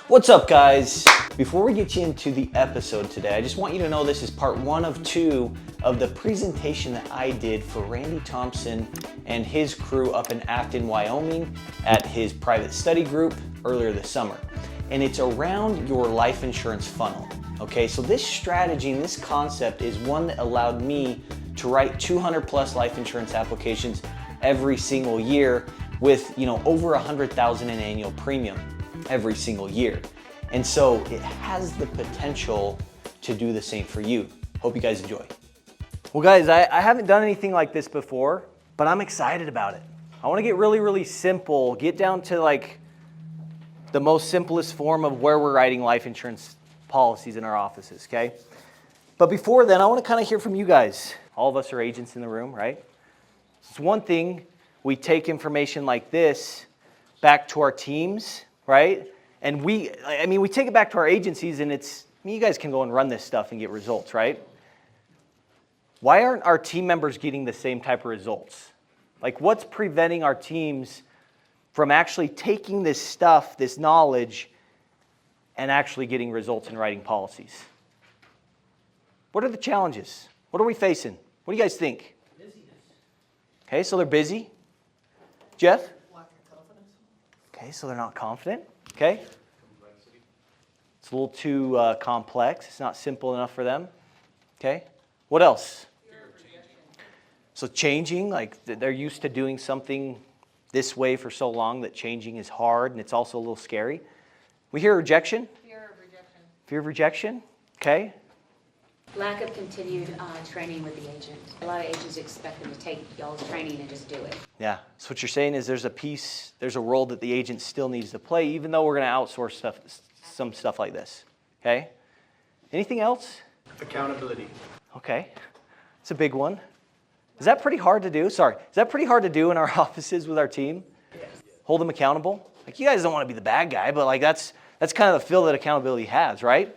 What's up, guys? Before we get you into the episode today, I just want you to know this is part 1 of 2 of the presentation that I did for Randy Thompson and his crew up in Acton, Wyoming at his private study group earlier this summer. And it's around your life insurance funnel. Okay, so this strategy and this concept is one that allowed me to write 200 plus life insurance applications every single year with, over 100,000 in annual premium every single year. And so it has the potential to do the same for you. Hope you guys enjoy. Well, guys, I haven't done anything like this before, but I'm excited about it. I want to get really, really simple, get down to like the most simplest form of where we're writing life insurance policies in our offices, okay? But before then, I want to kind of hear from you guys. All of us are agents in the room, right? It's one thing, we take information like this back to our teams, right? And we take it back to our agencies and you guys can go and run this stuff and get results, right? Why aren't our team members getting the same type of results? Like, what's preventing our teams from actually taking this stuff, this knowledge, and actually getting results in writing policies? What are the challenges? What are we facing? What do you guys think? Busyness. Okay, so they're busy. Jeff? Lack of confidence. Okay, so they're not confident. Okay. Complexity. It's a little too complex. It's not simple enough for them. Okay. What else? Fear of rejection. So changing, like they're used to doing something this way for so long that changing is hard and it's also a little scary. We hear rejection. Fear of rejection. Fear of rejection. Okay. Lack of continued training with the agent. A lot of agents expect them to take y'all's training and just do it. Yeah. So what you're saying is there's a role that the agent still needs to play, even though we're going to outsource some stuff like this. Okay. Anything else? Accountability. Okay. It's a big one. Is that pretty hard to do? Sorry. Is that pretty hard to do in our offices with our team? Yes. Hold them accountable? Like, you guys don't want to be the bad guy, but like that's kind of the feel that accountability has, right?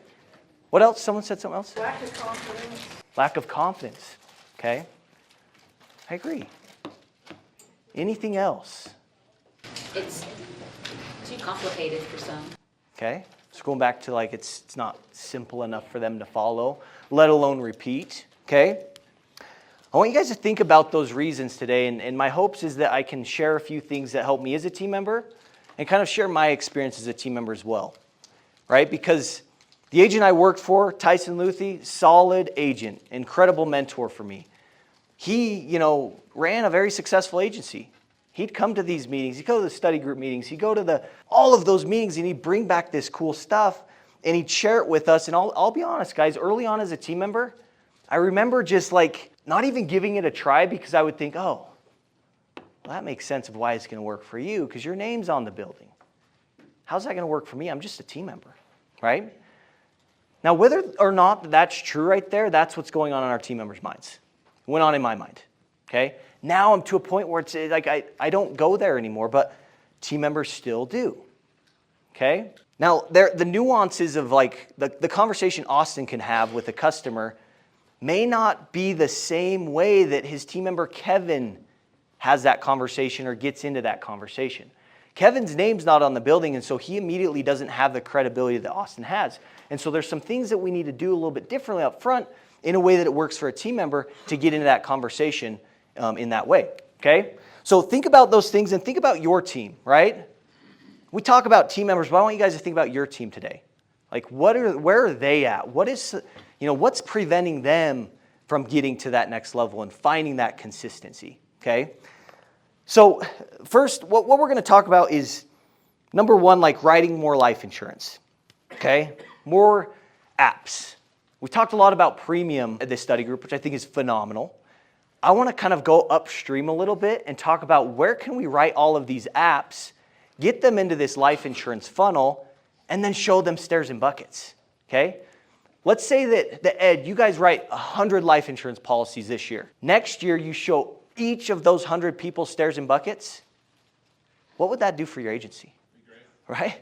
What else? Someone said something else? Lack of confidence. Lack of confidence. Okay. I agree. Anything else? It's too complicated for some. Okay. So going back to like it's not simple enough for them to follow, let alone repeat. Okay. I want you guys to think about those reasons today, and my hopes is that I can share a few things that help me as a team member and kind of share my experience as a team member as well, right? Because the agent I worked for, Tyson Luthi, solid agent, incredible mentor for me. He, ran a very successful agency. He'd come to these meetings, he'd go to the study group meetings, he'd go to all of those meetings, and he'd bring back this cool stuff, and he'd share it with us. And I'll be honest, guys, early on as a team member, I remember just like not even giving it a try because I would think, oh, well, that makes sense of why it's going to work for you because your name's on the building. How's that going to work for me? I'm just a team member, right? Now, whether or not that's true right there, that's what's going on in our team members' minds. It went on in my mind, okay? Now I'm to a point where it's like I don't go there anymore, but team members still do, okay? Now, the nuances of like the conversation Austin can have with a customer may not be the same way that his team member Kevin has that conversation or gets into that conversation. Kevin's name's not on the building, and so he immediately doesn't have the credibility that Austin has. And so there's some things that we need to do a little bit differently up front in a way that it works for a team member to get into that conversation in that way, okay? So think about those things and think about your team, right? We talk about team members, but I want you guys to think about your team today. Like, where are they at? What's preventing them from getting to that next level and finding that consistency, okay? So first, what we're going to talk about is, number one, like writing more life insurance, okay? More apps. We talked a lot about premium at this study group, which I think is phenomenal. I want to kind of go upstream a little bit and talk about where can we write all of these apps, get them into this life insurance funnel, and then show them stairs and buckets, okay? Let's say that Ed, you guys write 100 life insurance policies this year. Next year, you show each of those 100 people stairs and buckets. What would that do for your agency? Right?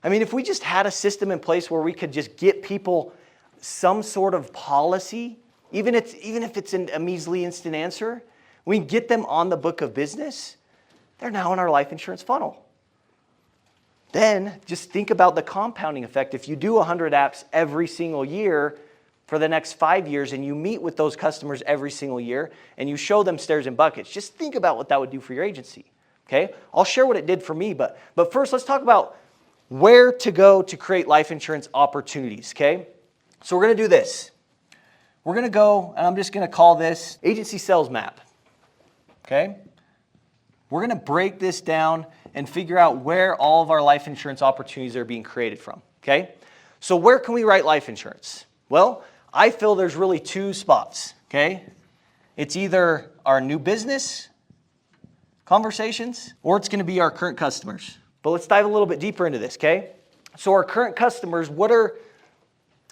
I mean, if we just had a system in place where we could just get people some sort of policy, even if it's a measly instant answer, we get them on the book of business, they're now in our life insurance funnel. then just think about the compounding effect. If you do 100 apps every single year for the next 5 years and you meet with those customers every single year and you show them stairs and buckets, just think about what that would do for your agency. Okay? I'll share what it did for me, but first let's talk about where to go to create life insurance opportunities. Okay? So we're going to do this. We're going to go, and I'm just going to call this agency sales map. Okay? We're going to break this down and figure out where all of our life insurance opportunities are being created from. Okay? So where can we write life insurance? Well, I feel there's really two spots. Okay? It's either our new business conversations or it's going to be our current customers. But let's dive a little bit deeper into this. Okay? So our current customers,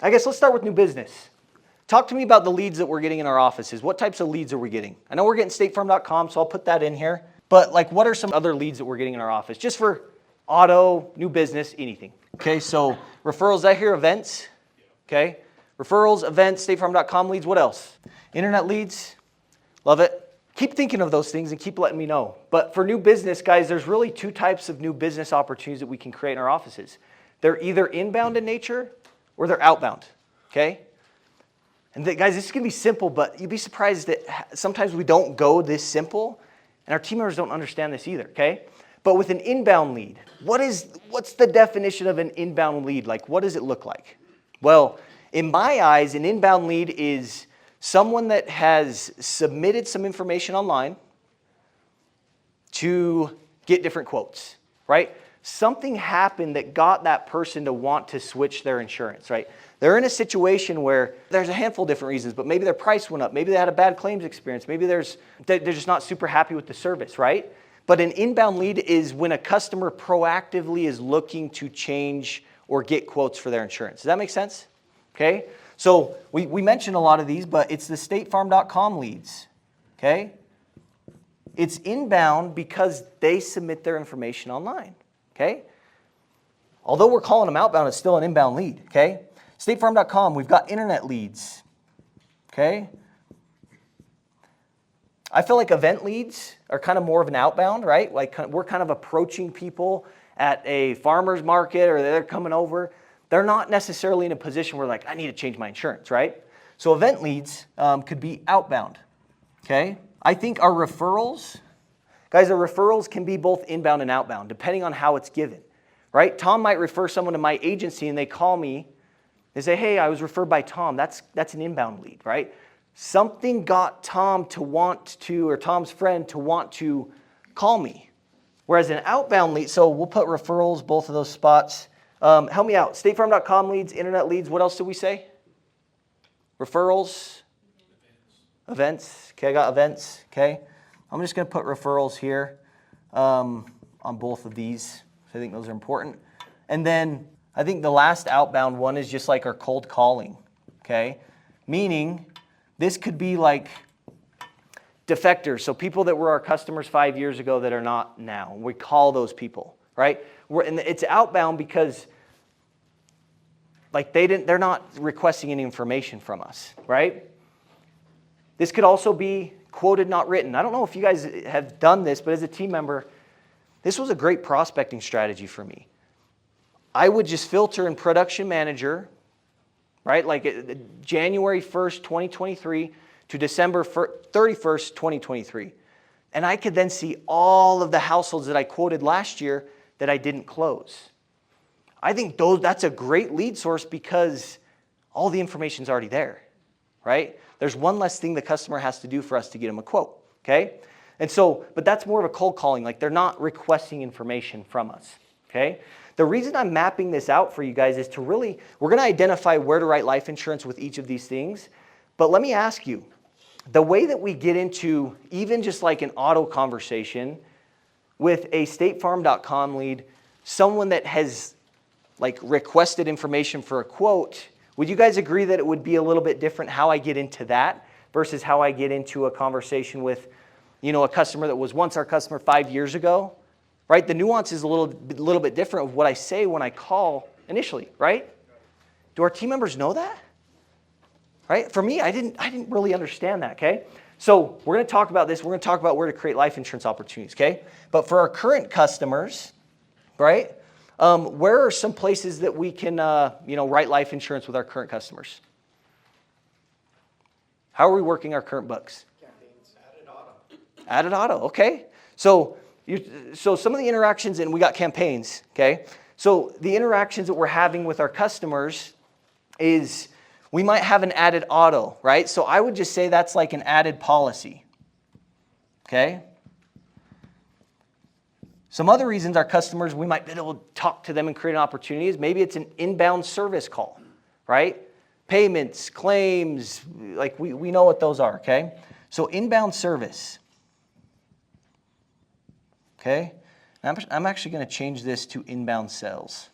I guess let's start with new business. Talk to me about the leads that we're getting in our offices. What types of leads are we getting? I know we're getting statefarm.com, so I'll put that in here. But like, what are some other leads that we're getting in our office? Just for auto, new business, anything. Okay, so referrals, I hear events. Okay, referrals, events, statefarm.com leads. What else? Internet leads. Love it. Keep thinking of those things and keep letting me know. But for new business, guys, there's really two types of new business opportunities that we can create in our offices. They're either inbound in nature or they're outbound. Okay? And guys, this is going to be simple, but you'd be surprised that sometimes we don't go this simple, and our team members don't understand this either, okay? But with an inbound lead, what's the definition of an inbound lead? Like, what does it look like? Well, in my eyes, an inbound lead is someone that has submitted some information online to get different quotes, right? Something happened that got that person to want to switch their insurance, right? They're in a situation where there's a handful of different reasons, but maybe their price went up. Maybe they had a bad claims experience. Maybe they're just not super happy with the service, right? But an inbound lead is when a customer proactively is looking to change or get quotes for their insurance. Does that make sense? Okay? So we mentioned a lot of these, but it's the statefarm.com leads. Okay? It's inbound because they submit their information online. Okay? Although we're calling them outbound, it's still an inbound lead. Okay? Statefarm.com, we've got internet leads. Okay? I feel like event leads are kind of more of an outbound, right? Like we're kind of approaching people at a farmer's market or they're coming over. They're not necessarily in a position where like, I need to change my insurance, right? So event leads could be outbound. Okay? I think our referrals, guys, our referrals can be both inbound and outbound, depending on how it's given, right? Tom might refer someone to my agency and they call me. They say, hey, I was referred by Tom. That's an inbound lead, right? Something got Tom to want to, or Tom's friend to want to call me. Whereas an outbound lead, so we'll put referrals, both of those spots. Help me out. Statefarm.com leads, internet leads. What else did we say? Referrals. Events. Okay, I got events. Okay. I'm just going to put referrals here on both of these. So I think those are important. And then I think the last outbound one is just like our cold calling, okay? Meaning this could be like defectors, so people that were our customers 5 years ago that are not now. We call those people, right? And it's outbound because like they're not requesting any information from us, right? This could also be quoted, not written. I don't know if you guys have done this, but as a team member, this was a great prospecting strategy for me. I would just filter in Production Manager, right? Like January 1st, 2023 to December 31st, 2023. And I could then see all of the households that I quoted last year that I didn't close. I think that's a great lead source because all the information's already there, right? There's one less thing the customer has to do for us to get them a quote, okay? And so, but that's more of a cold calling, like they're not requesting information from us, okay? The reason I'm mapping this out for you guys is to really, we're going to identify where to write life insurance with each of these things. But let me ask you, the way that we get into even just like an auto conversation with a statefarm.com lead, someone that has like requested information for a quote, would you guys agree that it would be a little bit different how I get into that versus how I get into a conversation with, a customer that was once our customer 5 years ago? Right? The nuance is a little bit different of what I say when I call initially, right? Do our team members know that? Right? For me, I didn't really understand that, okay? So we're going to talk about this. We're going to talk about where to create life insurance opportunities, okay? But for our current customers, right, Where are some places that we can, write life insurance with our current customers? How are we working our current books? Campaigns. Added auto. Added auto, okay. So some of the interactions, and we got campaigns, okay? So the interactions that we're having with our customers is we might have an added auto, right? So I would just say that's like an added policy, okay? Some other reasons our customers, we might be able to talk to them and create an opportunity is maybe it's an inbound service call, right? Payments, claims, like we know what those are, okay? So inbound service, okay? I'm actually going to change this to inbound sales.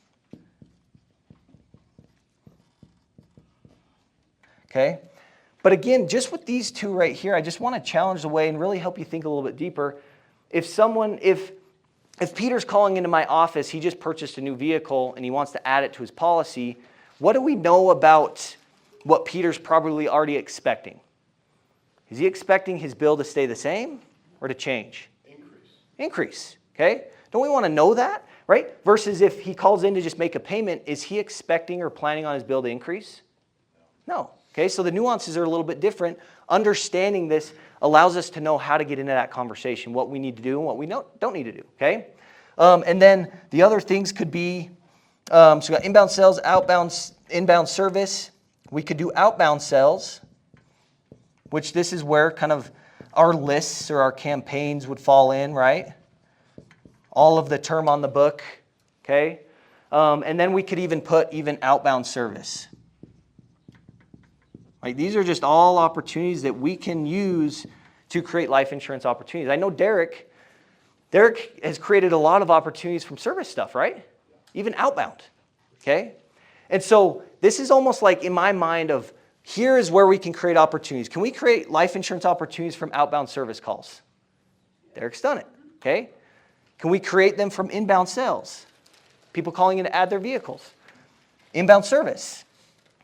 Okay? But again, just with these two right here, I just want to challenge the way and really help you think a little bit deeper. If Peter's calling into my office, he just purchased a new vehicle and he wants to add it to his policy, what do we know about what Peter's probably already expecting? Is he expecting his bill to stay the same or to change? Increase, okay? Don't we want to know that, right? Versus if he calls in to just make a payment, is he expecting or planning on his bill to increase? No. Okay, so the nuances are a little bit different. Understanding this allows us to know how to get into that conversation, what we need to do and what we don't need to do, okay? And then the other things could be, so we got inbound sales, inbound service. We could do outbound sales, which this is where kind of our lists or our campaigns would fall in, right? All of the term on the book, okay? And then we could even put outbound service. Right? These are just all opportunities that we can use to create life insurance opportunities. I know Derek has created a lot of opportunities from service stuff, right? Even outbound, okay? And so this is almost like in my mind of here is where we can create opportunities. Can we create life insurance opportunities from outbound service calls? Derek's done it, okay? Can we create them from inbound sales? People calling in to add their vehicles. Inbound service,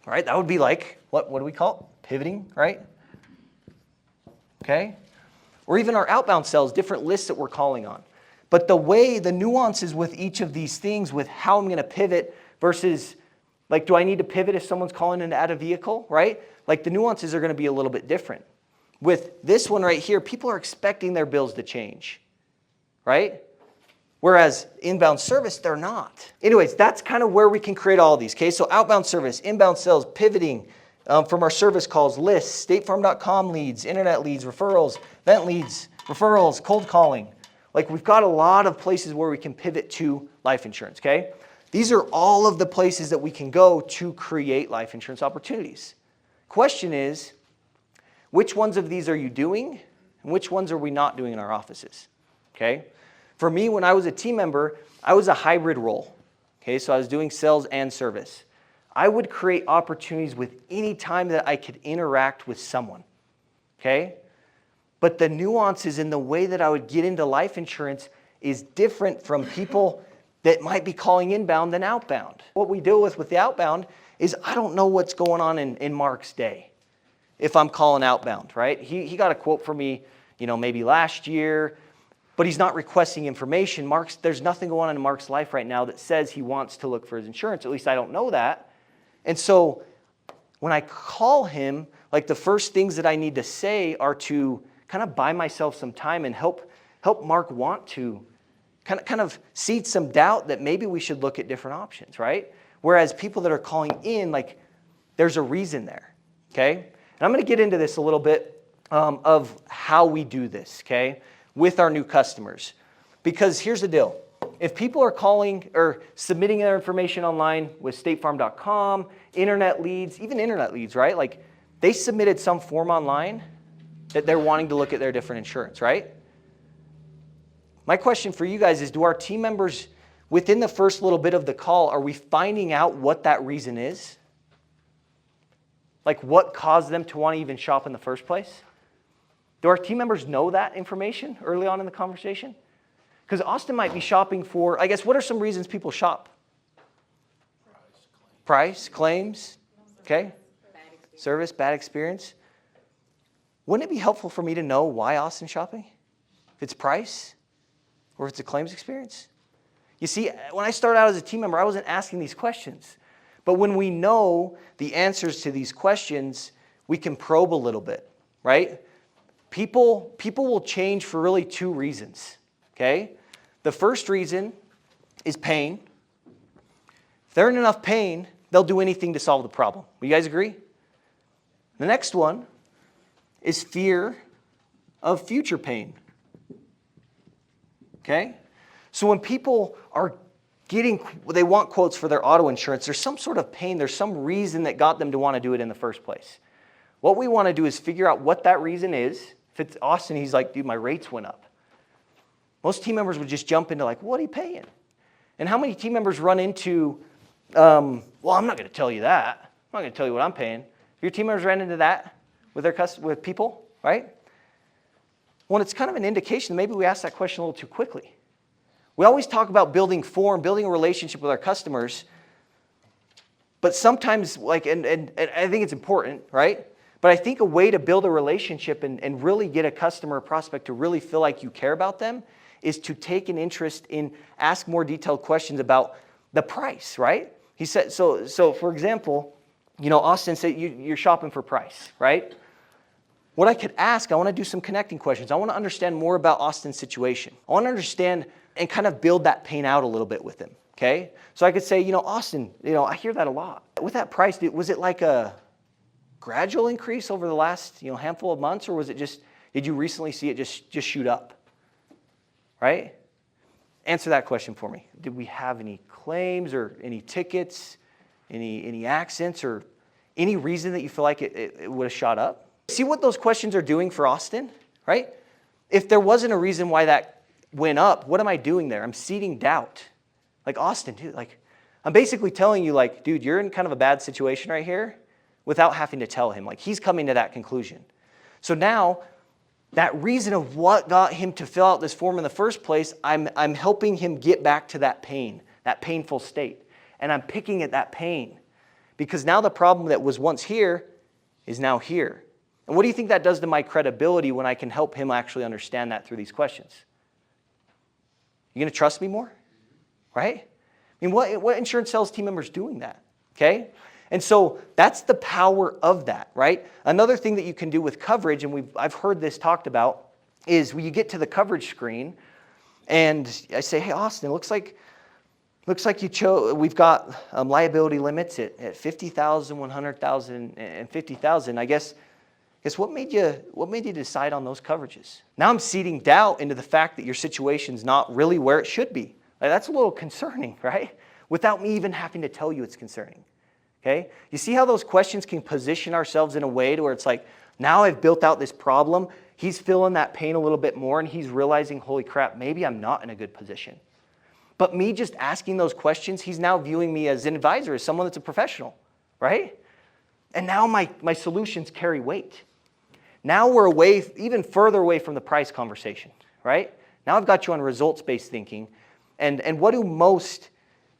right? That would be like, what do we call it? Pivoting, right? Okay? Or even our outbound sales, different lists that we're calling on. But the nuances with each of these things, with how I'm going to pivot versus, like, do I need to pivot if someone's calling in to add a vehicle, right? Like, the nuances are going to be a little bit different. With this one right here, people are expecting their bills to change, right? Whereas inbound service, they're not. Anyways, that's kind of where we can create all of these, okay? So outbound service, inbound sales, pivoting from our service calls, lists, statefarm.com leads, internet leads, referrals, event leads, referrals, cold calling. Like, we've got a lot of places where we can pivot to life insurance, okay? These are all of the places that we can go to create life insurance opportunities. Question is, which ones of these are you doing and which ones are we not doing in our offices, okay? For me, when I was a team member, I was a hybrid role, okay? So I was doing sales and service. I would create opportunities with any time that I could interact with someone, okay? But the nuances in the way that I would get into life insurance is different from people that might be calling inbound than outbound. What we deal with the outbound is I don't know what's going on in Mark's day if I'm calling outbound, right? He got a quote from me, maybe last year, but he's not requesting information. There's nothing going on in Mark's life right now that says he wants to look for his insurance. At least I don't know that. And so when I call him, like, the first things that I need to say are to kind of buy myself some time and help Mark want to kind of seed some doubt that maybe we should look at different options, right? Whereas people that are calling in, like, there's a reason there, okay? And I'm going to get into this a little bit of how we do this, okay, with our new customers. Because here's the deal. If people are calling or submitting their information online with statefarm.com, internet leads, even internet leads, right? Like, they submitted some form online that they're wanting to look at their different insurance, right? My question for you guys is, do our team members, within the first little bit of the call, are we finding out what that reason is? Like, what caused them to want to even shop in the first place? Do our team members know that information early on in the conversation? Because Austin might be shopping for, I guess, what are some reasons people shop? Price, claims, okay? Service, bad experience. Wouldn't it be helpful for me to know why Austin's shopping? If it's price or if it's a claims experience? You see, when I started out as a team member, I wasn't asking these questions. But when we know the answers to these questions, we can probe a little bit, right? People will change for really two reasons, okay? The first reason is pain. If they're in enough pain, they'll do anything to solve the problem. Will you guys agree? The next one is fear of future pain, okay? So when people are they want quotes for their auto insurance, there's some sort of pain, there's some reason that got them to want to do it in the first place. What we want to do is figure out what that reason is. If it's Austin, he's like, dude, my rates went up. Most team members would just jump into like, what are you paying? And how many team members run into, well, I'm not going to tell you that. I'm not going to tell you what I'm paying. If your team members ran into that with people, right? Well, it's kind of an indication that maybe we asked that question a little too quickly. We always talk about building a relationship with our customers, but sometimes, and I think it's important, right? But I think a way to build a relationship and really get a customer or prospect to really feel like you care about them is to take an interest in, ask more detailed questions about the price, right? He said, so for example, Austin said you're shopping for price, right? What I could ask, I want to do some connecting questions. I want to understand more about Austin's situation. I want to understand and kind of build that pain out a little bit with him, okay? So I could say, Austin, I hear that a lot. With that price, was it like a gradual increase over the last, handful of months, or was it just, did you recently see it just shoot up, right? Answer that question for me. Did we have any claims or any tickets, any accidents, or any reason that you feel like it would have shot up? See what those questions are doing for Austin, right? If there wasn't a reason why that went up, what am I doing there? I'm seeding doubt. Like, Austin, dude, I'm basically telling you, dude, you're in kind of a bad situation right here without having to tell him. He's coming to that conclusion. So now, that reason of what got him to fill out this form in the first place, I'm helping him get back to that pain, that painful state. And I'm picking at that pain. Because now the problem that was once here is now here. And what do you think that does to my credibility when I can help him actually understand that through these questions? You going to trust me more? Right? I mean, what insurance sales team member is doing that? Okay? And so that's the power of that, right? Another thing that you can do with coverage, and I've heard this talked about, is when you get to the coverage screen, and I say, hey, Austin, it looks like you chose, we've got liability limits at $50,000, $100,000, and $50,000. I guess what made you decide on those coverages? Now I'm seeding doubt into the fact that your situation's not really where it should be. That's a little concerning, right? Without me even having to tell you it's concerning. Okay? You see how those questions can position ourselves in a way to where it's like, now I've built out this problem, he's feeling that pain a little bit more, and he's realizing, holy crap, maybe I'm not in a good position. But me just asking those questions, he's now viewing me as an advisor, as someone that's a professional, right? And now my solutions carry weight. Now we're even further away from the price conversation, right? Now I've got you on results-based thinking. And what do most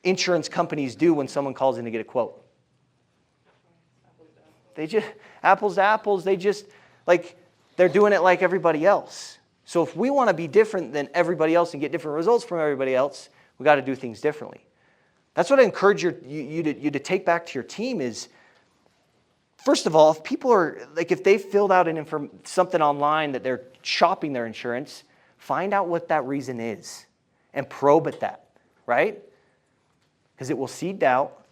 insurance companies do when someone calls in to get a quote? They just, apples to apples, they're doing it like everybody else. So if we want to be different than everybody else and get different results from everybody else, we got to do things differently. That's what I encourage you to take back to your team is, first of all, if people are, if they've filled out something online that they're shopping their insurance, find out what that reason is and probe at that, right? Because it will seed doubt.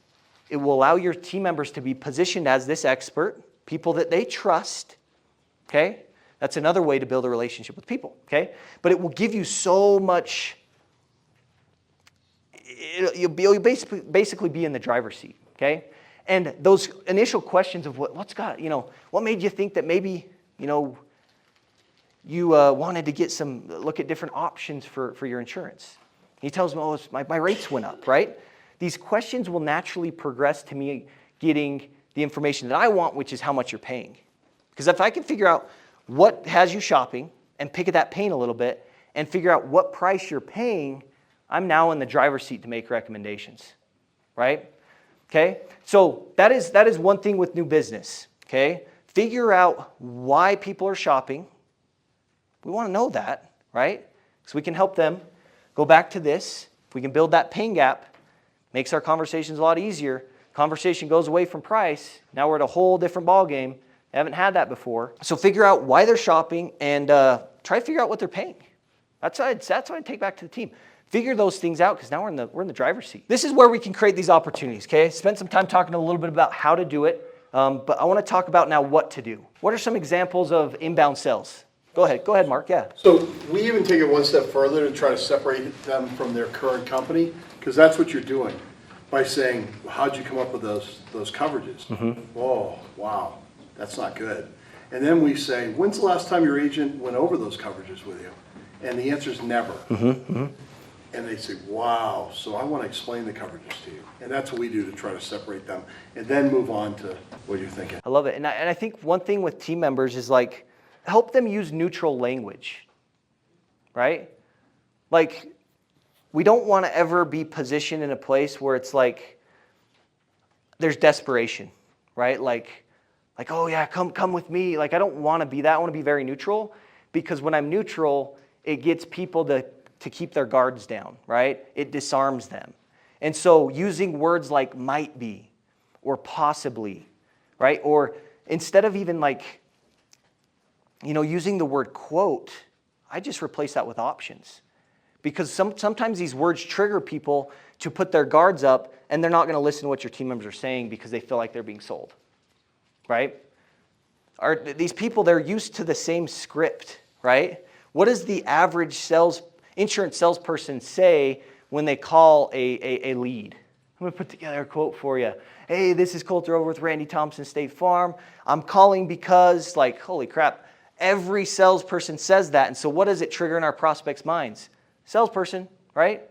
It will allow your team members to be positioned as this expert, people that they trust, okay? That's another way to build a relationship with people, okay? But it will give you so much, you'll basically be in the driver's seat, okay? And those initial questions of what made you think that maybe, you wanted to look at different options for your insurance. He tells me, my rates went up, right? These questions will naturally progress to me getting the information that I want, which is how much you're paying. Because if I can figure out what has you shopping and pick at that pain a little bit and figure out what price you're paying, I'm now in the driver's seat to make recommendations, right? Okay, so that is one thing with new business, okay? Figure out why people are shopping. We want to know that, right? So we can help them go back to this, If we can build that pain gap, makes our conversations a lot easier. Conversation goes away from price. Now we're at a whole different ballgame. They haven't had that before. So figure out why they're shopping and try to figure out what they're paying. That's what I'd take back to the team. Figure those things out because now we're in the driver's seat. This is where we can create these opportunities, okay? Spent some time talking a little bit about how to do it, but I want to talk about now what to do. What are some examples of inbound sales? Go ahead, Mark, yeah. So we even take it one step further to try to separate them from their current company, because that's what you're doing by saying, how'd you come up with those coverages? Oh, wow, that's not good. And then we say, when's the last time your agent went over those coverages with you? And the answer is never. And they say, wow, so I want to explain the coverages to you. And that's what we do to try to separate them and then move on to what you're thinking. I love it. And I think one thing with team members is like, help them use neutral language, right? Like, we don't want to ever be positioned in a place where it's like, there's desperation, right? Like, oh yeah, come with me. Like, I don't want to be that. I want to be very neutral because when I'm neutral, it gets people to keep their guards down, right? It disarms them. And so using words like might be or possibly, right? Or instead of even like, using the word quote, I just replace that with options. Because sometimes these words trigger people to put their guards up and they're not going to listen to what your team members are saying because they feel like they're being sold, right? These people, they're used to the same script, right? What does the average insurance salesperson say when they call a lead? I'm going to put together a quote for you. Hey, this is Colter over with Randy Thompson State Farm. I'm calling because, like, holy crap, every salesperson says that. And so what does it trigger in our prospects' minds? Salesperson, right?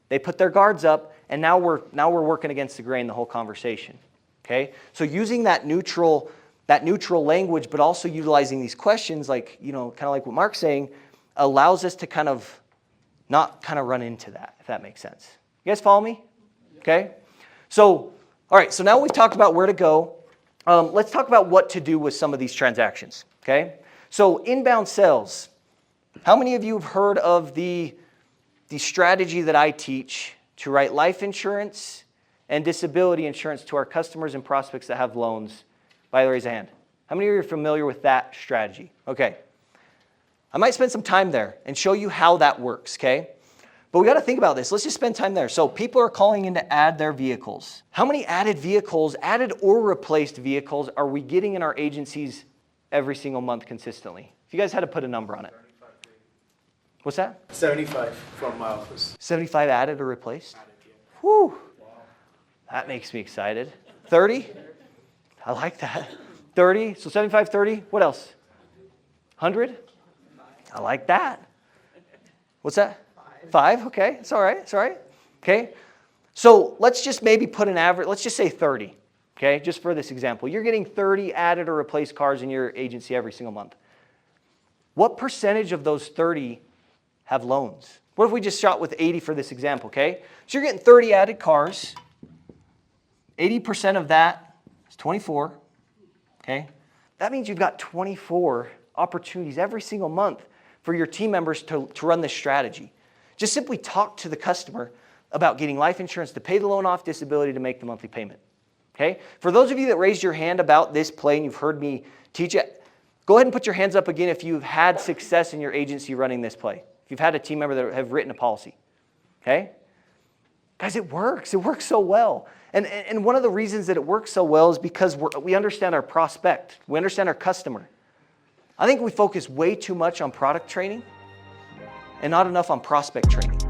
They put their guards up, and now we're working against the grain the whole conversation. Okay? So using that neutral language, but also utilizing these questions, like, kind of like what Mark's saying, allows us to kind of not kind of run into that, if that makes sense. You guys follow me? Okay? So, all right, so now we've talked about where to go. Let's talk about what to do with some of these transactions. Okay? So inbound sales. How many of you have heard of the strategy that I teach to write life insurance and disability insurance to our customers and prospects that have loans? By the way, raise a hand. How many of you are familiar with that strategy? Okay. I might spend some time there and show you how that works, okay? But we got to think about this. Let's just spend time there. So people are calling in to add their vehicles. How many added or replaced vehicles are we getting in our agencies every single month consistently? If you guys had to put a number on it. What's that? 75 from my office. 75 added or replaced? Added, yeah. Whew. Wow. That makes me excited. 30? I like that. 30. So 75, 30. What else? 100? I like that. What's that? 5. Okay. It's all right. It's all right. Okay. So let's just maybe put an average. Let's just say 30. Okay. Just for this example. You're getting 30 added or replaced cars in your agency every single month. What percentage of those 30 have loans? What if we just shot with 80 for this example? Okay. So you're getting 30 added cars. 80% of that is 24. Okay. That means you've got 24 opportunities every single month for your team members to run this strategy. Just simply talk to the customer about getting life insurance to pay the loan off, disability to make the monthly payment. Okay? For those of you that raised your hand about this play and you've heard me teach it, go ahead and put your hands up again if you've had success in your agency running this play. If you've had a team member that have written a policy. Okay? Guys, it works. It works so well. And one of the reasons that it works so well is because we understand our prospect. We understand our customer. I think we focus way too much on product training and not enough on prospect training.